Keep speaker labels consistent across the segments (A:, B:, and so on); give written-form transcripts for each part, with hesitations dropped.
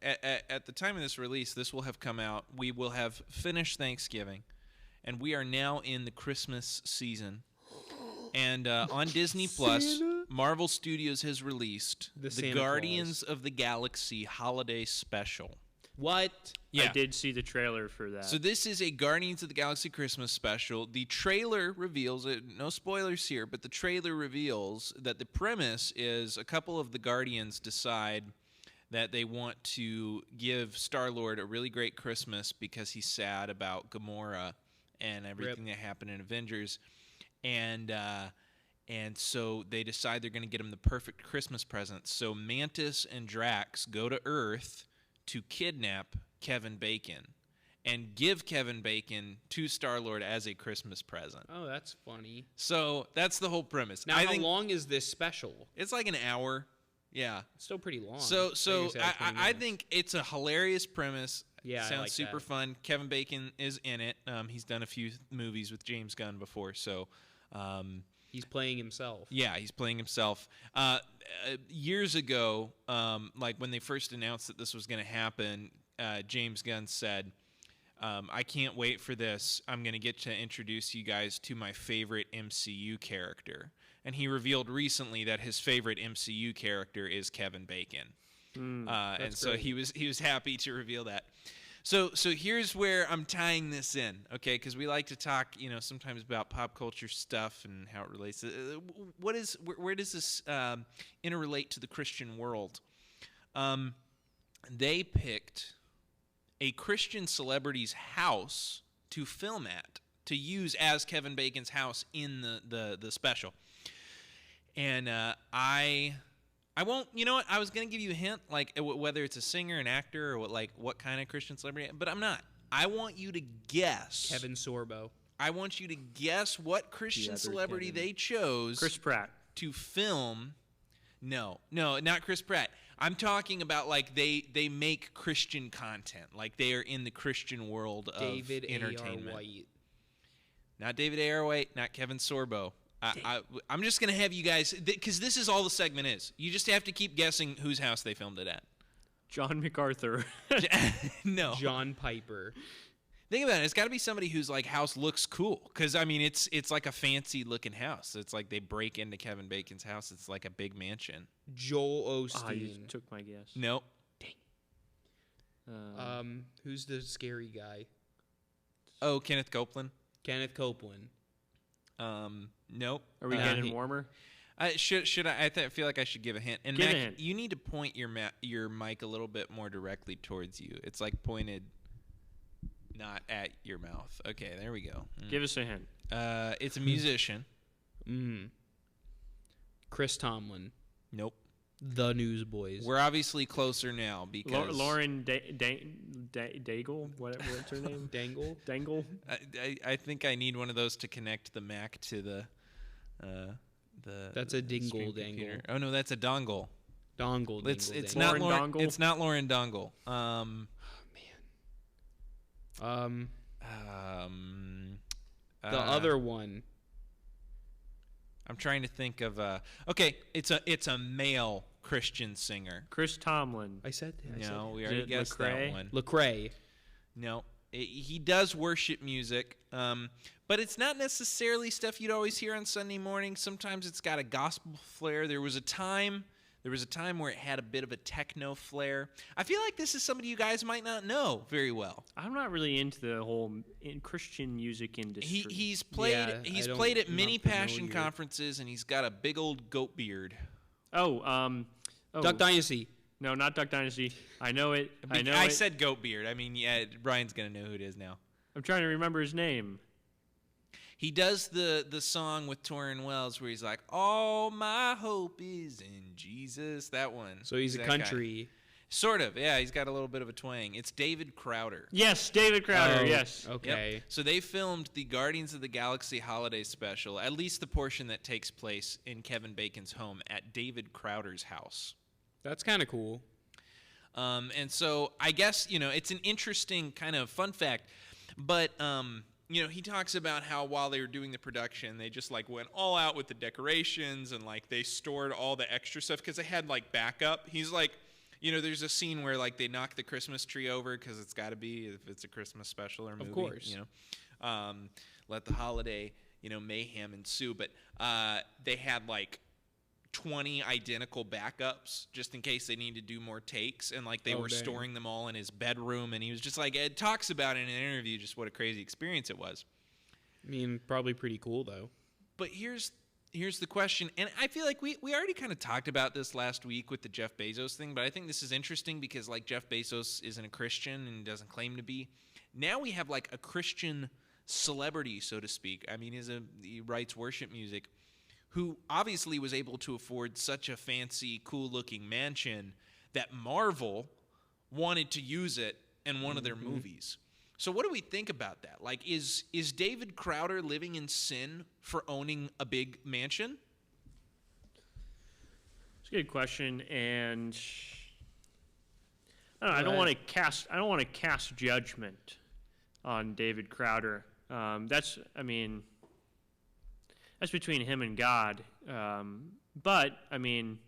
A: at the time of this release, this will have come out. We will have finished Thanksgiving, and we are now in the Christmas season. And on Disney Plus, Marvel Studios has released the Guardians of the Galaxy Holiday Special.
B: What?
C: Yeah. I did see the trailer for that.
A: So this is a Guardians of the Galaxy Christmas special. The trailer reveals, no spoilers here, but the trailer reveals that the premise is a couple of the Guardians decide that they want to give Star-Lord a really great Christmas because he's sad about Gamora and everything that happened in Avengers. And so they decide they're going to get him the perfect Christmas present. So Mantis and Drax go to Earth to kidnap Kevin Bacon and give Kevin Bacon to Star-Lord as a Christmas present.
B: Oh, that's funny.
A: So that's the whole premise.
B: Now, how long is this special?
A: It's like an hour. Yeah.
B: It's still pretty long.
A: So I think it's a hilarious premise. Yeah, sounds super fun. Kevin Bacon is in it. He's done a few movies with James Gunn before, so...
B: he's playing himself.
A: Yeah, he's playing himself. Years ago, like when they first announced that this was going to happen, James Gunn said, I can't wait for this. I'm going to get to introduce you guys to my favorite MCU character. And he revealed recently that his favorite MCU character is Kevin Bacon. And so great. He was happy to reveal that. So here's where I'm tying this in, okay? Because we like to talk, sometimes about pop culture stuff and how it relates. Where does this interrelate to the Christian world? They picked a Christian celebrity's house to film at, to use as Kevin Bacon's house in the special. And I won't, you know what, I was going to give you a hint, like whether it's a singer, an actor, or what kind of Christian celebrity, but I'm not. I want you to guess.
B: Kevin Sorbo.
A: I want you to guess what Christian celebrity they chose.
C: Chris Pratt.
A: To film. No, not Chris Pratt. I'm talking about they make Christian content. Like they are in the Christian world of
B: David
A: entertainment.
B: A.R. White.
A: Not David A.R. White, not Kevin Sorbo. I'm just going to have you guys, because this is all the segment is. You just have to keep guessing whose house they filmed it at.
C: John MacArthur.
A: No.
B: John Piper.
A: Think about it. It's got to be somebody whose house looks cool. Because, I mean, it's like a fancy-looking house. It's like they break into Kevin Bacon's house. It's like a big mansion.
B: Joel Osteen.
C: You took my guess.
A: Nope.
B: Dang. Who's the scary guy?
A: Oh, Kenneth Copeland.
B: Kenneth Copeland.
A: Nope.
C: Are we getting warmer?
A: Should I? I feel like I should give a hint. And
C: give
A: Mac,
C: a hint.
A: You need to point your mic a little bit more directly towards you. It's like pointed, not at your mouth. Okay, there we go.
C: Give us a hint.
A: It's a musician.
B: Chris Tomlin.
A: Nope.
B: The Newsboys.
A: We're obviously closer now because
C: Lauren Daigle. What's her name?
B: Dangle.
A: I think I need one of those to connect the Mac to the.
B: That's a dingle dangle.
A: Oh no, that's a dongle.
B: Dongle.
A: It's not Lauren. Dongle? It's not Lauren Dongle.
B: The other one.
A: I'm trying to think of okay, it's a male Christian singer.
C: Chris Tomlin.
B: I said
A: no, we already guessed that one.
B: Lecrae.
A: No, he does worship music, but it's not necessarily stuff you'd always hear on Sunday morning. Sometimes it's got a gospel flair. There was a time where it had a bit of a techno flair. I feel like this is somebody you guys might not know very well.
C: I'm not really into the whole Christian music industry.
A: He's played at many Passion conferences, and he's got a big old goat beard.
B: Duck Dynasty.
C: No, not Duck Dynasty. I know it.
A: I said goat beard. I mean, yeah, Brian's gonna know who it is now.
C: I'm trying to remember his name.
A: He does the song with Torrin Wells where he's like, "All my hope is in Jesus." That one.
B: So he's a country.
A: Guy. Sort of, yeah. He's got a little bit of a twang. It's David Crowder.
C: Yes, David Crowder. Yes.
B: Okay.
A: Yep. So they filmed the Guardians of the Galaxy Holiday Special, at least the portion that takes place in Kevin Bacon's home, at David Crowder's house.
B: That's kind of cool.
A: And so I guess, it's an interesting kind of fun fact. But, he talks about how while they were doing the production, they just, went all out with the decorations and, they stored all the extra stuff because they had, backup. He's like, there's a scene where like they knock the Christmas tree over because it's got to be if it's a Christmas special or movie.
B: Of course.
A: Let the holiday mayhem ensue. But they had like 20 identical backups just in case they need to do more takes, and like they were storing them all in his bedroom, and he was just like, Ed talks about in an interview just what a crazy experience it was.
B: I mean, probably pretty cool though.
A: But here's the question, and I feel like we already kind of talked about this last week with the Jeff Bezos thing, but I think this is interesting because like Jeff Bezos isn't a Christian and doesn't claim to be. Now we have like a Christian celebrity, so to speak. I mean, he writes worship music, who obviously was able to afford such a fancy, cool-looking mansion that Marvel wanted to use it in one of their movies. So what do we think about that? Like, is David Crowder living in sin for owning a big mansion?
C: It's a good question, and I don't want to cast judgment on David Crowder. That's between him and God. But I mean,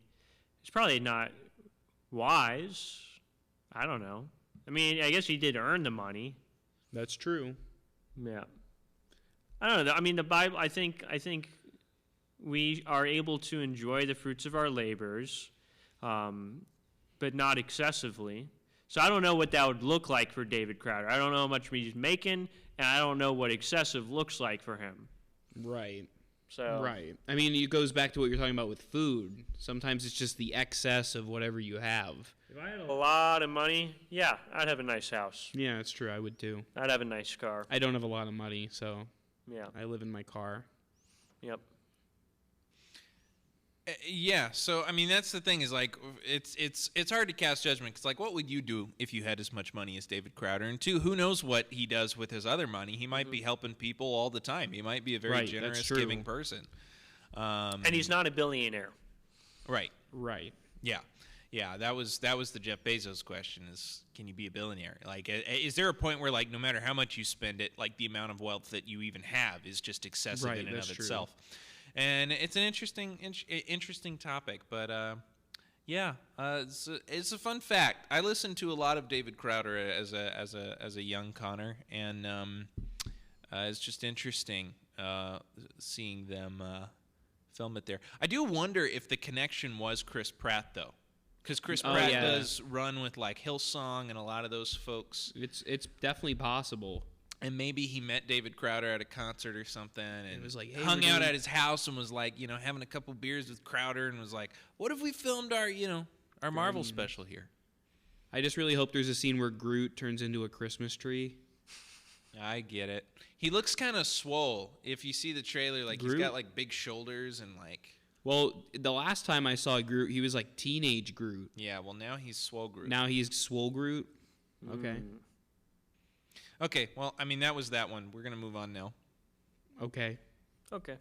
C: it's probably not wise. I don't know. I mean, I guess he did earn the money.
B: That's true.
C: Yeah. I don't know. I mean, the Bible. I think we are able to enjoy the fruits of our labors, but not excessively. So I don't know what that would look like for David Crowder. I don't know how much he's making, and I don't know what excessive looks like for him.
B: Right.
C: So
B: right. I mean, it goes back to what you're talking about with food. Sometimes it's just the excess of whatever you have.
C: If I had a lot of money, yeah, I'd have a nice house.
B: Yeah, that's true. I would too.
C: I'd have a nice car.
B: I don't have a lot of money, so
C: yeah,
B: I live in my car.
C: Yep.
A: Yeah, so I mean that's the thing is like it's hard to cast judgment because like what would you do if you had as much money as David Crowder? And two, who knows what he does with his other money? He might be helping people all the time. He might be a very generous, giving person.
C: And he's not a billionaire.
A: Right.
B: Right.
A: Yeah. That was the Jeff Bezos question: is can you be a billionaire? Like, is there a point where like no matter how much you spend it, like the amount of wealth that you even have is just excessive in and of itself? And it's an interesting topic, but it's a fun fact. I listened to a lot of David Crowder as a young Connor, and it's just interesting seeing them film it there. I do wonder if the connection was Chris Pratt though, because Chris Pratt does run with like Hillsong and a lot of those folks.
B: It's definitely possible.
A: And maybe he met David Crowder at a concert or something and
B: was like, hey,
A: hung out at his house and was like, having a couple beers with Crowder and was like, what if we filmed our Marvel special here?
B: I just really hope there's a scene where Groot turns into a Christmas tree.
A: I get it. He looks kind of swole. If you see the trailer, like Groot? He's got like big shoulders and like...
B: Well, the last time I saw Groot, he was like teenage Groot.
A: Yeah, well now he's swole Groot.
B: Now he's swole Groot? Okay.
A: Okay, well, I mean, that was that one. We're going to move on now.
B: Okay.
C: Okay.